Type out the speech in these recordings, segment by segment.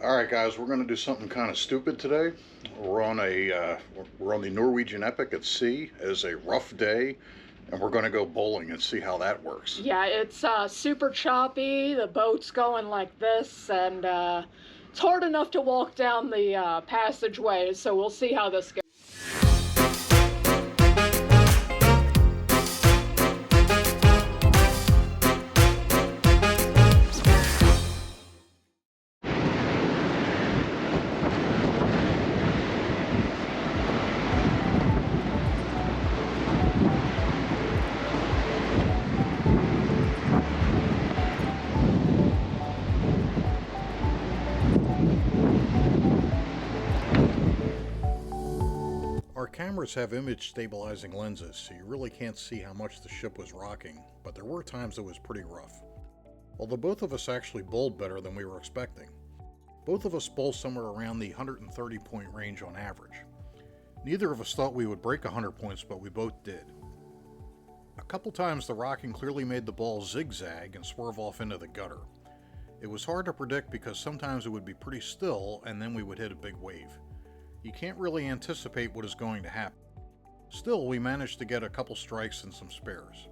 All right, guys, we're going to do something kind of stupid today. We're on the Norwegian Epic at sea. It is a rough day, and we're going to go bowling and see how that works. Yeah, it's super choppy. The boat's going like this, and it's hard enough to walk down the passageways. So we'll see how this goes. Our cameras have image stabilizing lenses, so you really can't see how much the ship was rocking, but there were times it was pretty rough. Although both of us actually bowled better than we were expecting. Both of us bowled somewhere around the 130 point range on average. Neither of us thought we would break 100 points, but we both did. A couple times the rocking clearly made the ball zigzag and swerve off into the gutter. It was hard to predict because sometimes it would be pretty still and then we would hit a big wave. You can't really anticipate what is going to happen. Still, we managed to get a couple strikes and some spares.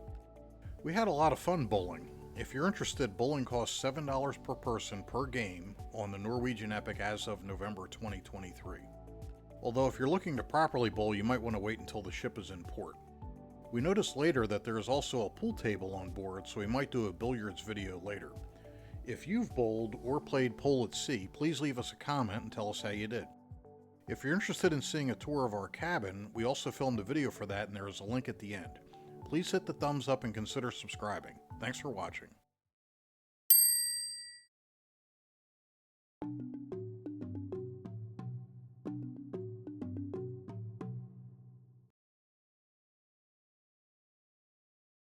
We had a lot of fun bowling. If you're interested, bowling costs $7 per person per game on the Norwegian Epic as of November 2023. Although if you're looking to properly bowl, you might want to wait until the ship is in port. We noticed later that there is also a pool table on board, so we might do a billiards video later. If you've bowled or played pool at sea, please leave us a comment and tell us how you did. If you're interested in seeing a tour of our cabin, we also filmed a video for that and there is a link at the end. Please hit the thumbs up and consider subscribing. Thanks for watching.